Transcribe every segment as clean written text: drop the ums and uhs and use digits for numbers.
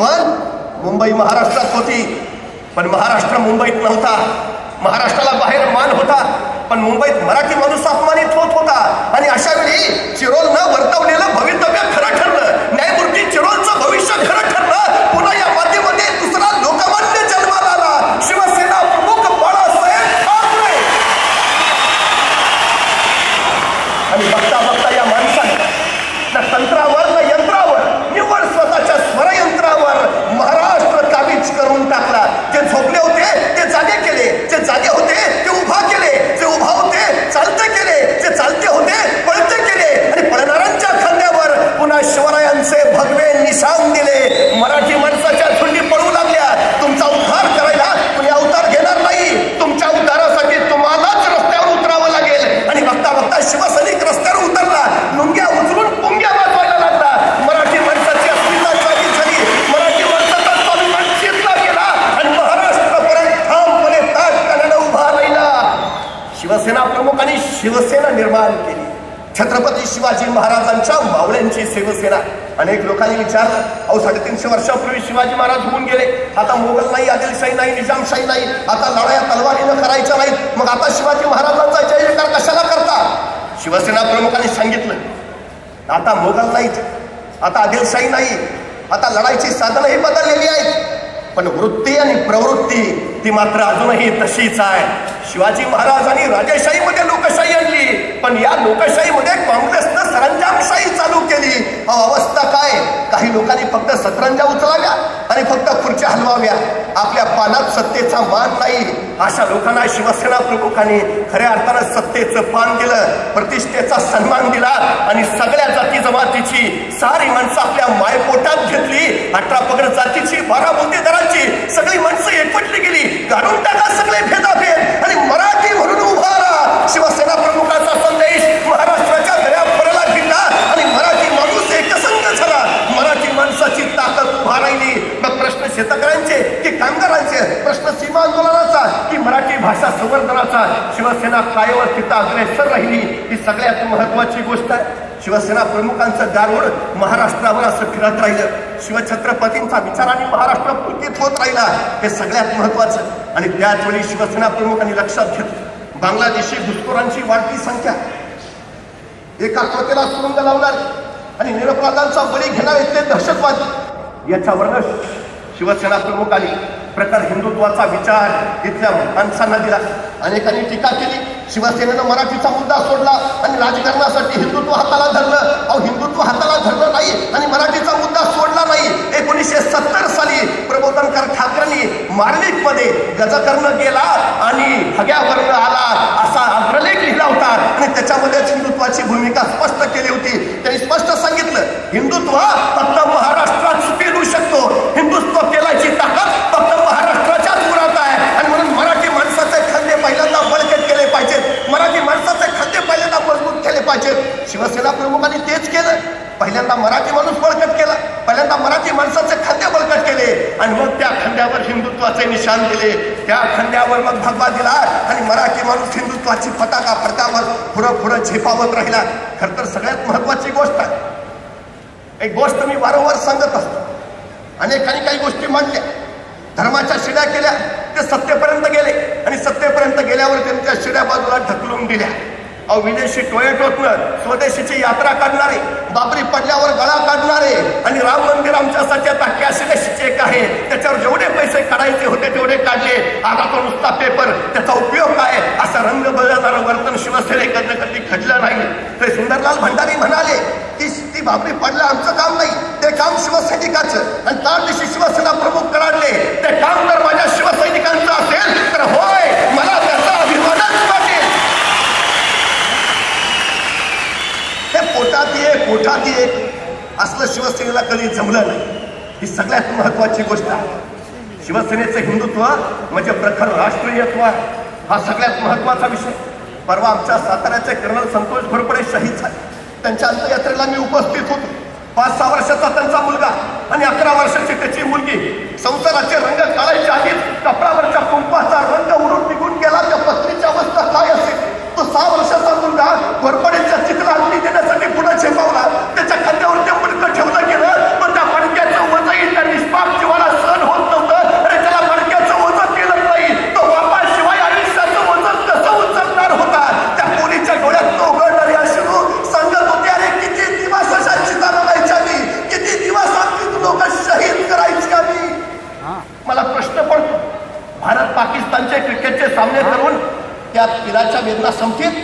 पण मुंबई महाराष्ट्रात होती, पण महाराष्ट्र मुंबईत नव्हता. महाराष्ट्राला बाहेर मान होता, पण मुंबईत मराठी माणूस अपमानित होत होता. आणि अशा वेळी चिरोलनं वर्तवलेलं भवितव्य खरं ठरलं. न्यायमूर्ती चिरोलचं भविष्य खरं ठरलं. पुन्हा या मातीमध्ये दुसरा लोकमान्य जन्माला आला, शिवसेना प्रमुख बाळासाहेब ठाकरे. आणि बघता बघता या माणसाने ना तंत्रावर ना यंत्रावर, निव्वळ स्वतःच्या स्वरयंत्रावर महाराष्ट्र काबीज करून टाकला. जे झोपले होते ते जागे केले, जे जागे होते ते उभा केले, जे उभा होते चालते केले, जे चालते होते पळते केले. आणि पळणाऱ्यांच्या खांद्यावर पुन्हा शिवरायांचे भगवे निशाण दिले. मराठी माणसाच्या झुंडी पळू लागल्या. तुमचा उद्धार करायला कुणी अवतार घेणार नाही. तुमच्या उद्धारासाठी तुम्हालाच रस्त्यावर उतरावं लागेल. आणि बघता बघता शिवसैनिक रस्त्यावर उतरला, लुंग्या उचलून पुंग्या वाजवायला लागला. मराठी माणसाची अस्मिता जागी झाली. मराठी माणसाचा स्वाभिमान शिरला गेला आणि महाराष्ट्रापर्यंत ठामपणे ताकदीने उभा राहिला. शिवसेना प्रमुखांनी शिवसेना निर्माण केली. छत्रपती शिवाजी महाराजांच्या मावळ्यांची शिवसेना. अनेक लोकांनी विचारलं, अहो 350 वर्षापूर्वी शिवाजी महाराज होऊन गेले, आता मोगल नाही, आदिलशाही नाही, निजामशाही नाही, आता लढाया तलवारीनं करायच्या नाहीत, मग आता शिवाजी महाराजांचा जय जयकार कशाला करता? शिवसेना प्रमुखांनी सांगितलं, आता मोगल नाहीत, आता आदिलशाही नाही, आता लढाईची साधनंही बदललेली आहेत, पण वृत्ती आणि प्रवृत्ती ती मात्र अजूनही तशीच आहे. शिवाजी महाराजांनी राजेशाहीमध्ये लोकशाही आणली, पण या लोकशाहीमध्ये काँग्रेसनं सरंजामशाही चालू केली. अवस्था काय? काही लोकांनी फक्त सतरंजा उचलाव्या आणि फक्त खुर्च्या हलवाव्या, आपल्या पानात सत्तेचा मान नाही. अशा लोकांना शिवसेना प्रमुखांनी खऱ्या अर्थानं सत्तेचं पान दिलं, प्रतिष्ठेचा सन्मान दिला आणि सगळ्या जाती जमातीची सारी माणसं आपल्या मायपोटात घेतली. 18 पगड जातीची, 12 बुंदेदारांची सगळी माणसं एकवटली गेली. घालून टाका सगळे भेदाभेद आणि मराठी म्हणून उभा राहा. शिवसेना प्रमुखाचा संदेश महाराष्ट्राच्या दऱ्या फरला भिडला आणि मराठी माणूस एकसंघ झाला. मराठी माणसाची ताकद उभा राहिली. मग प्रश्न शेतकऱ्यांचे की कामगारांचे, प्रश्न सीमा आंदोलनाचा की मराठी भाषा संवर्धनाचा, शिवसेना कायवर तिथं अग्रेसर राहिली. ही सगळ्यात महत्वाची गोष्ट आहे. शिवसेना प्रमुखांचं गारुड महाराष्ट्रावर असं फिरत राहिलं. शिवछत्रपतींचा विचाराने महाराष्ट्र पुलकित होत राहिला, हे सगळ्यात महत्वाचं. आणि त्याच वेळी शिवसेना प्रमुखांनी लक्षात घेतलं, बांगलादेशी घुसखोरांची वाढती संख्या, एकात्मतेला सुरुंग लावणार आणि निरपराधांचा बळी घेणारे ते दहशतवादी, याच्यावर शिवसेना प्रमुखांनी प्रकार हिंदुत्वाचा विचार इथल्या माणसांना दिला. अनेकांनी टीका केली, शिवसेनेनं मराठीचा मुद्दा सोडला आणि राजकारणासाठी हिंदुत्व हाताला धरलं. अहो हिंदुत्व हाताला धरलं नाही आणि मराठीचा मुद्दा सोडला नाही. 1970 साली प्रबोधनकर ठाकरेंनी मार्मिकमध्ये गजकर्ण गेला आणि हग्यावरनं आला असा अग्रलेख लिहिला होता आणि त्याच्यामध्येच हिंदुत्वाची भूमिका स्पष्ट केली होती. त्यांनी स्पष्ट सांगितलं, हिंदुत्व फक्त महाराष्ट्रात पेलू शकतो, हिंदुत्व पेलायची ताकद फक्त महाराष्ट्राच्याच मुळात आहे. आणि म्हणून मराठी माणसाचे खांदे पहिल्यांदा बळकट केले पाहिजेत, मराठी माणसाचे खांदे पहिल्यांदा मजबूत केले पाहिजेत. शिवसेना प्रमुखांनी तेच केलं. पहिल्यांदा मराठी माणूस बळकट केला, पहिल्यांदा मराठी माणसाचे खांदे बळकट केले आणि मग त्या खांद्यावर हिंदुत्वाचे निशाण दिले. त्या खांद्यावर मग भगवा दिला आणि मराठी माणूस हिंदुत्वाची पताका फडकावर पुढं पुढं झेपावत राहिला. खरं तर सगळ्यात महत्वाची गोष्ट आहे, एक गोष्ट मी वारंवार सांगत असतो. अनेकांनी काही गोष्टी मांडल्या, धर्माच्या शिड्या केल्या, ते सत्तेपर्यंत गेले आणि सत्तेपर्यंत गेल्यावर त्यांच्या शिड्या बाजूला ढकलून दिल्या. अहो विदेशी टोयटोतनं स्वदेशीची यात्रा काढणारे, बाबरी पडल्यावर गळा काढणारे आणि राम मंदिर आमच्यासाठी आता कॅशलेस चेक आहे, त्याच्यावर जेवढे पैसे काढायचे होते तेवढे काढले, आता तो नुसता पेपर, त्याचा उपयोग काय, असं रंग बदलणारं वर्तन शिवसेनेकडनं कधी घडलं नाही. ते सुंदरलाल भंडारी म्हणाले की ती बाबरी पडलं आमचं काम नाही, ते काम शिवसैनिकाचं. आणि त्या दिवशी शिवसेना प्रमुख कडाडले, ते काम जर माझ्या शिवसैनिकांचं असेल तर होय, मला त्याचा अभिमानच वाटेल. हे पोटात ये असलं शिवसेनेला कधी जमलं नाही. ही सगळ्यात महत्वाची गोष्ट आहे. शिवसेनेचं हिंदुत्व म्हणजे प्रखर राष्ट्रीयत्व, हा सगळ्यात महत्वाचा विषय. परवा आमच्या साताऱ्याचे कर्नल संतोष घोरपडे शहीद झाले. त्यांच्या अंत्ययात्रेला मी उपस्थित होतो. 5-6 वर्षाचा त्यांचा मुलगा आणि 11 वर्षाची त्याची मुलगी. संसाराचे रंग काढायच्या आधीच कपडावरच्या कुंपाचा रंग उडून निघून गेला. त्या पत्नीची अवस्था काय असेल? तो 6 वर्षाचा मुलगा घोरपडेच्या चित्र अंती देण्यासाठी पुढे झेपावला. त्याच्या खांद्यावर ते मडकं ठेवलं गेलं, पण त्या मडक्याचं वजही त्या निष्पाप त्या पिराच्या वेदना संपतील?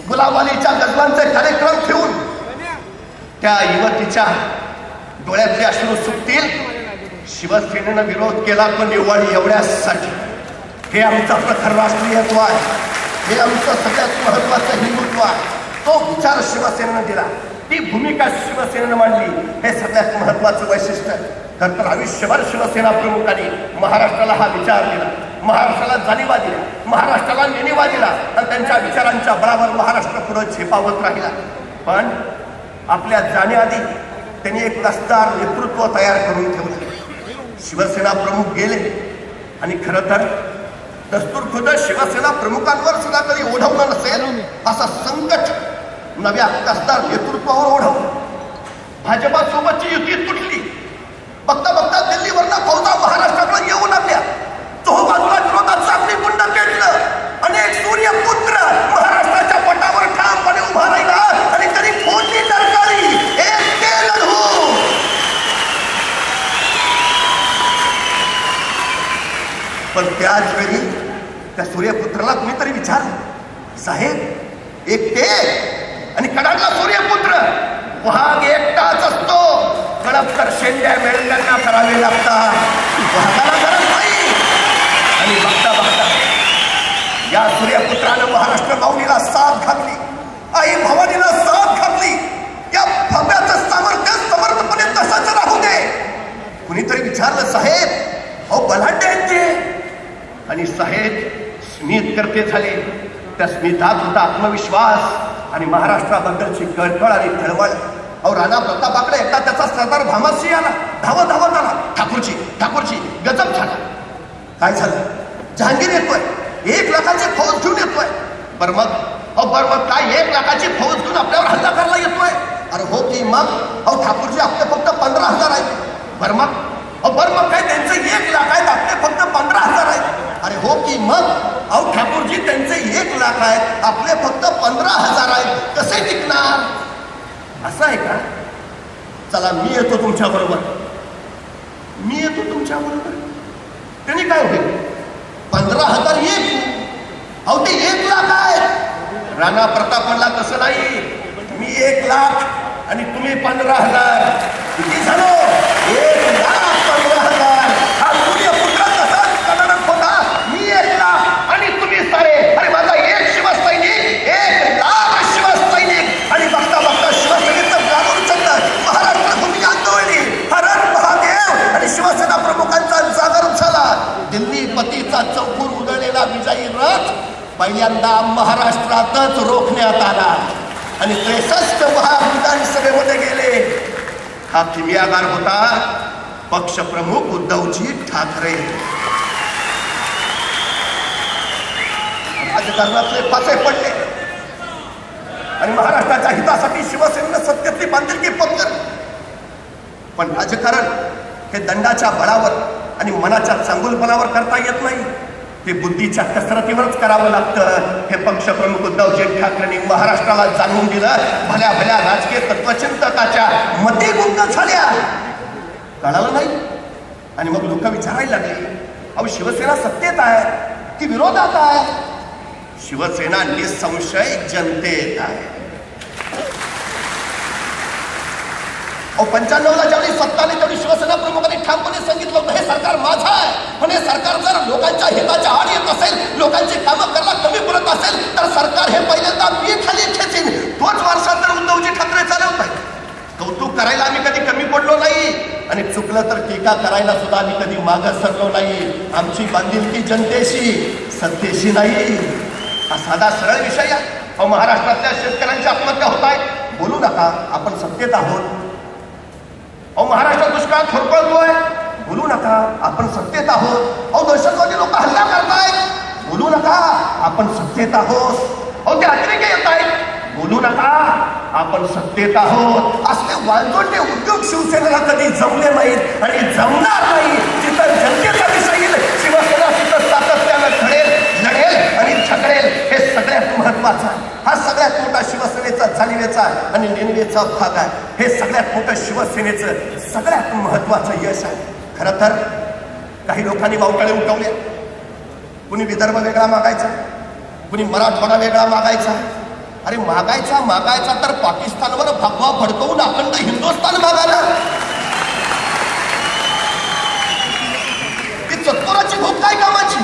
गुलाबालीच्या गजलांचे कार्यक्रम ठेवून त्या युवतीच्या डोळ्यातले अश्रू सुकतील? शिवसेनेनं विरोध केला तो निव्वळ एवढ्यासाठी. हे आमचं प्रखर राष्ट्रीयत्व आहे, हे आमचं सगळ्यात महत्वाचं हिंदुत्व आहे. तो विचार शिवसेनेनं दिला, ती भूमिका शिवसेनेनं मांडली, हे सगळ्यात महत्वाचं वैशिष्ट्य. तर आयुष्यभर शिवसेना प्रमुखांनी महाराष्ट्राला हा विचार दिला, महाराष्ट्राला जाणीवा दिल्या, महाराष्ट्राला नेणीवा दिला आणि त्यांच्या विचारांच्या बळावर महाराष्ट्र पुढे झेपावत राहिला. पण आपल्या जाण्याआधी त्यांनी एक कसदार नेतृत्व तयार करून ठेवलं. शिवसेना प्रमुख गेले आणि खरं तर दस्तूर खुद शिवसेना प्रमुखांवर सुद्धा कधी ओढवलं नसेल असं संकट नव्या कसदार नेतृत्वावर ओढवलं. भाजपासोबतची युती तुटली. बघता बघता दिल्लीवरनं फौजा महाराष्ट्राकडे येऊ लागल्या. चोहोबाजूला विरोधात आपली गुंड पेटलं. अनेक सूर्यपुत्र महाराष्ट्राच्या पटावर ठामपणे उभा राहिला आणि तरी फोडली टरकाळी. एक ते लढू. पण त्याच वेळी त्या सूर्यपुत्राला कुणीतरी विचारलं, साहेब एकटे आणि कडाडला सूर्यपुत्र वाघ एकटाच असतो, कडपकर शेंड्या मेंढ्यांना करावे लागतात, वाघाला गरज नाही. आणि बघता बघता या सूर्यपुत्रानं महाराष्ट्र माऊलीला साथ घातली, आई भवानीला साथ घातली. या भव्याचं सामर्थ्य समर्थपणे तसंच राहू दे. कुणीतरी विचारलं, साहेब अहो बलाढ्य आहेत ते. आणि साहेब स्मित करते झाले. त्या स्मितात होता आत्मविश्वास आणि महाराष्ट्राबद्दलची कळकळ आणि तळमळ. अहो राणा प्रतापाकडे एकदा त्याचा सरदार भामसिंह आला, धावत धावत आला. ठाकूरची ठाकूरची गजब झाला. काय झालं? जहांगीर येतोय, 1 लाखाची फौज घेऊन येतोय. बरं मग काय 1 लाखाची फौज घेऊन आपल्यावर हल्ला करायला येतोय? अरे हो की मग. अहो ठाकूरजी आपले फक्त 15,000 आहेत. बरं मग काय त्यांचे 1 लाख आहेत, आपले फक्त 15,000 आहेत. अरे हो की मग. अहो ठाकूरजी त्यांचे 1 लाख आहेत, आपले फक्त 15,000 आहेत. कसे टिकणार? असं आहे का? चला मी येतो तुमच्या बरोबर. त्यांनी काय होईल? 15,000 1. अहो ते 1 लाख आहेत. राणा प्रताप म्हणला तसं नाही, मी 1 लाख आणि तुम्ही 15,000. किती झालो? 1,15,000. हा सूर्यपुत्र तसाच कडक होता. मी 1 लाख आणि तुम्ही सारे. अरे माझा 1 शिवसैनिक, 1 लाख शिवसैनिक. आणि बघता बघता शिवसेनेचं ग्रामीण चंद महाराष्ट्र भूमी आंदोलनी हरण महादेव आणि शिवसेना प्रमुखांचा जागरण झाला. दिल्ली पतीचा चौकूर उधळलेला विजयी रथ पहिल्यांदा महाराष्ट्रातच रोखण्यात आला आणि 63 विधानसभेमध्ये गेले. हा किमयागार होता पक्षप्रमुख उद्धवजी ठाकरे. राजकारणातले फासे पडले आणि महाराष्ट्राच्या हितासाठी शिवसेनेनं सत्तेतली बांधिलकी पत्करली. पण राजकारण हे दंडाच्या बळावर आणि मनाच्या चांगुलपणावर करता येत नाही, ते बुद्धीच्या कसरतीवरच करावं लागतं. हे पक्षप्रमुख उद्धवजी ठाकरेंनी महाराष्ट्राला जाणून दिलं. भल्या भल्या राजकीय तत्वचिंतकाच्या मती गुंग झाल्या, कळालं नाही. आणि मग लोक विचारायला लागली, अहो शिवसेना सत्तेत आहे की विरोधात आहे? शिवसेना निसंशय जनतेत आहे. 95ला ज्यावेळी सत्ता आली त्यावेळी शिवसेना प्रमुखांनी ठामपणे सांगितलं होतं, हे सरकार माझं आहे. पण हे सरकार जर लोकांच्या हिताच्या आड येत असेल, लोकांची कामं करायला कमी पडत असेल, तर सरकार हे पहिल्यांदा मी खाली खेचीन. तोच वारसा तर उद्धवजी ठाकरे चालवत आहेत. कौतुक करायला आम्ही कधी कमी पडलो नाही आणि चुकलं तर टीका करायला सुद्धा आम्ही कधी मागं सरलो नाही. आमची बांधिलकी जनतेशी, सत्तेशी नाही. हा साधा सरळ विषय आहे. महाराष्ट्रातल्या शेतकऱ्यांच्या आत्महत्या होत आहेत, बोलू नका, आपण सत्तेत आहोत. महाराष्ट्रात दुष्काळ थोडपळतोय, बोलू नका, आपण सत्तेत आहोत. दहशतवादी लोक हल्ला करतायत, बोलू नका, आपण सत्तेत आहोत. ते अतिरेकी येत आहेत, बोलू नका, आपण सत्तेत आहोत. असले वालजोडे उद्योग शिवसेनेला कधी जमले नाहीत आणि जमणार नाही. जिथं जनतेचा विषय येईल शिवसेना तिथं सातत्यानं लढेल आणि झगडेल. हे सगळ्यात महत्वाचं आहे. हा सगळ्यात मोठा शिवसेनेचा जाणीवेचा आणि नेणीवेचा भाग आहे. हे सगळ्यात मोठं शिवसेनेचं सगळ्यात महत्वाचं यश आहे. खरं तर काही लोकांनी वावटळे उठवले. कुणी विदर्भ वेगळा मागायचा, कुणी मराठवाडा वेगळा मागायचा. अरे मागायचा तर पाकिस्तानवर भगवा फडकवून अखंड हिंदुस्थान मागायला. ती चतुराची भूक काय कामाची.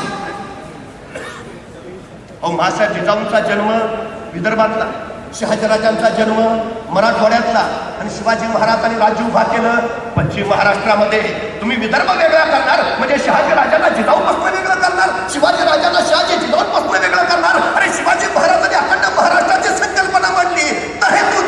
अहो महासाहेब जिजाऊंचा जन्म विदर्भातला, शहाजीराजांचा जन्म मराठवाड्यातला, आणि शिवाजी महाराजांनी राज्य उभा केलं पश्चिम महाराष्ट्रामध्ये. तुम्ही विदर्भ वेगळा करणार म्हणजे शहाजीराजांना जिजाऊपासून वेगळं करणार, शिवाजीराजांना शहाजी जिजाऊपासून वेगळं करणार. आणि शिवाजी महाराजांनी अखंड महाराष्ट्राची संकल्पना मांडली. तहेतू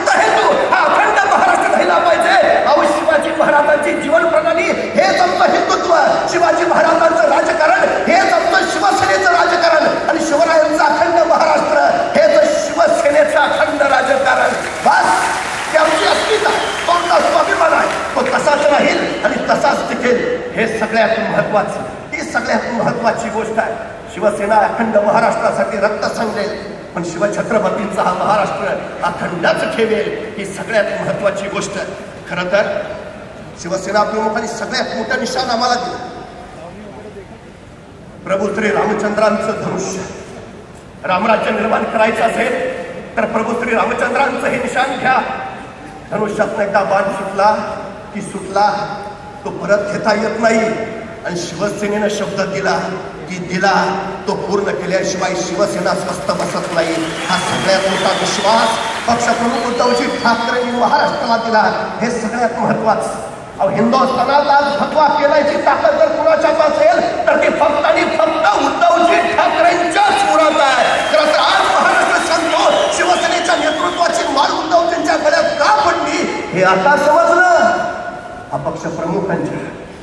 हा अखंड महाराष्ट्र राहिला पाहिजे. अहो शिवाजी महाराजांची जीवन प्रणाली हेच आमचं हिंदुत्व, शिवाजी महाराजांचं राजकारण हेच आमचं शिवसेनेचं राजकारण, आणि शिवरायांचं अखंड महाराष्ट्र हेच शिवसेनेचं अखंड राजकारण. बस ते आमची अस्मिता, तो आमचा स्वाभिमान आहे, तो तसाच राहील आणि तसाच टिकेल. हे सगळ्यात महत्वाचं, ही सगळ्यात महत्वाची गोष्ट आहे. शिवसेना अखंड महाराष्ट्रासाठी रक्त सांगेल, पण शिवछत्रपतींचा हा महाराष्ट्र अखंडच ठेवेल, ही सगळ्यात महत्वाची गोष्ट आहे. खरं तर शिवसेना प्रमुखांनी सगळ्यात मोठं निशाण आम्हाला दिलं. प्रभू श्री रामचंद्रांचं धनुष्य. रामराज्य निर्माण करायचं असेल तर प्रभू श्री रामचंद्रांचं हे निशाण घ्या. धनुष्यातनं एकदा बाण सुटला की सुटला, तो परत घेता येत नाही. आणि शिवसेनेनं शब्द दिला की दिला, तो पूर्ण केल्याशिवाय शिवसेना स्वस्थ बसत नाही. हा सगळ्यात मोठा विश्वास पक्षप्रमुख उद्धवजी ठाकरेंनी महाराष्ट्राला दिला. हे सगळ्यात महत्वाचं. अहो हिंदुस्थानात आज भगवा केलायची ताकद जर कुणाच्यात असेल तर ती फक्त आणि फक्त उद्धवजी ठाकरेंच्याच मुरात आहे. खरं तर आज महाराष्ट्र सांगतो शिवसेनेच्या नेतृत्वाची माळ उद्धवजींच्या गळ्यात का पडली हे आता समजलं. अपक्ष प्रमुखांच्या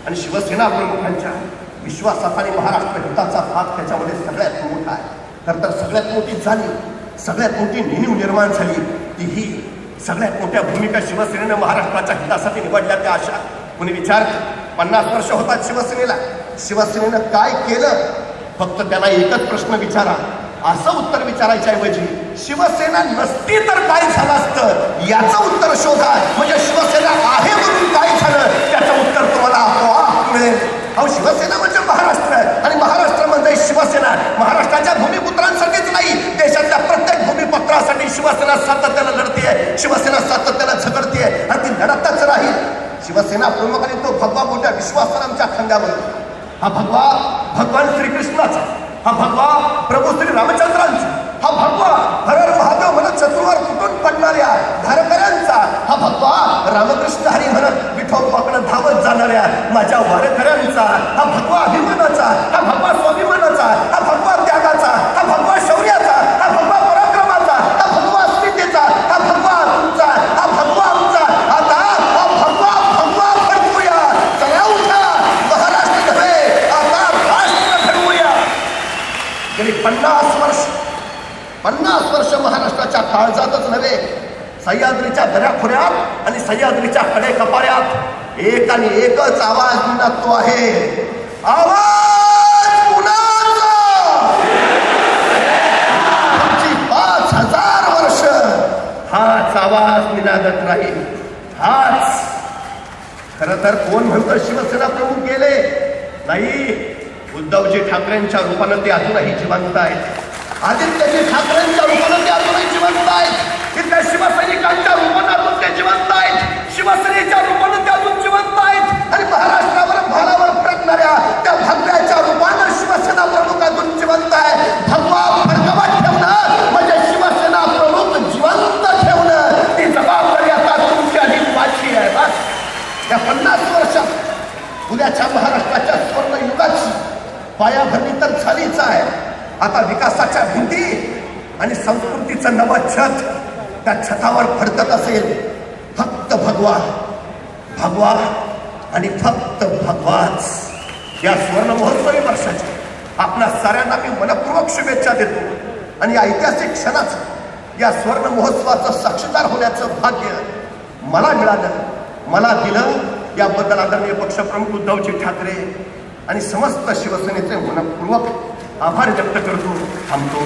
आणि शिवसेना प्रमुखांच्या विश्वासात आणि महाराष्ट्र हिताचा भाग त्याच्यामध्ये सगळ्यात मोठा आहे. खरं तर सगळ्यात मोठी झाली, सगळ्यात मोठी नेणीव निर्माण झाली ती ही सगळ्यात मोठ्या भूमिका शिवसेनेनं महाराष्ट्राच्या हितासाठी निवडल्या. त्या अशा कुणी विचारतं 50 वर्ष होतात शिवसेनेला, शिवसेनेनं काय केलं. फक्त त्याला एकच प्रश्न विचारा. असं उत्तर विचारायच्या ऐवजी शिवसेना नसती तर काय झालं असतं याचं उत्तर शोधा. म्हणजे शिवसेना आहे म्हणून काय झालं त्याचं उत्तर तुम्हाला आपोआप मिळेल. अहो शिवसेना म्हणजे महाराष्ट्र आणि महाराष्ट्र म्हणजे शिवसेना. महाराष्ट्राच्या भूमिपुत्रांसाठीच नाही, देशातल्या प्रत्येक भूमिपुत्रासाठी शिवसेना सातत्यानं लढतीये, शिवसेना सातत्यानं झगडतीये आणि ती लढतच राहील. शिवसेना प्रमुखांनी तो भगवा मोठ्या विश्वासानं आमच्या खांद्यावर. हा भगवा भगवान श्रीकृष्णाचा, हा भगवा प्रभू श्री रामचंद्रांचा, हा भगवा हर हर महादेव म्हणत शत्रूवर कुठून पडणाऱ्या धारकऱ्यांचा, हा भगवा रामकृष्ण हरी म्हणत विठोबाकडे धावत जाणाऱ्या माझ्या वारकऱ्यांचा, हा भगवा अभिमानाचा, हा भगवा स्वाभिमानाचा, हा भगवा त्यागाचा, हा भगवा शौर्याचा, हा भगवा पराक्रमाचा, हा भगवा अस्मितेचा, हा भगवा तुमचा, हा भगवा आमचा. आता हा भगवा भगवा फडकूया. चला उठा, महाराष्ट्र नव्हे आता राष्ट्र घडवूया. गेली 50 वर्ष महाराष्ट्राच्या काळजातच नव्हे, सह्याद्रीच्या दऱ्याखोऱ्यात आणि सह्याद्रीच्या कडे कपाऱ्यात एक आणि एकच आवाज निनादतो आहे. आवाज कुणाचा? 5000 वर्ष हाच आवाज निनादत राहील. हाच. खरं तर कोण म्हणतं शिवसेना प्रमुख गेले? नाही, उद्धवजी ठाकरेंच्या रूपानं ते अजूनही जिवंत आहेत. आदित्यजी ठाकरेंच्या रूपानं ते अजूनही जिवंत आहेत. तिथल्या शिवसैनिकांच्या रूपानं ते जिवंत आहेत. शिवसेनेच्या रूपानं ते अजून जिवंत आहेत. आणि महाराष्ट्रावर भालावर फडकणाऱ्या त्या भगव्याच्या रूपानं शिवसेना प्रमुख अजून जिवंत आहे. भगवा फडकवत ठेवणं म्हणजे शिवसेना प्रमुख जिवंत ठेवणं. ती जबाबदारी आता तुमची आणि माझी आहे. बस या 50 वर्षात उद्याच्या महाराष्ट्राच्या स्वर्ण युगाची पायाभरणी तर झालीच आहे. आता विकासाच्या भिंती आणि संस्कृतीचं नवं छत त्या छतावर फडकत असेल. फक्त भगवा, भगवा आणि फक्त भगवाच. या स्वर्ण महोत्सवी वर्षाच्या आपल्या साऱ्यांना मी मनपूर्वक शुभेच्छा देतो. आणि ऐतिहासिक क्षणाचं या स्वर्ण महोत्सवाचं साक्षीदार होण्याचं भाग्य मला मिळालं, मला दिलं. याबद्दल आदरणीय पक्षप्रमुख उद्धवजी ठाकरे आणि समस्त शिवसेनेचे मनपूर्वक आभार व्यक्त करतो. थांबतो.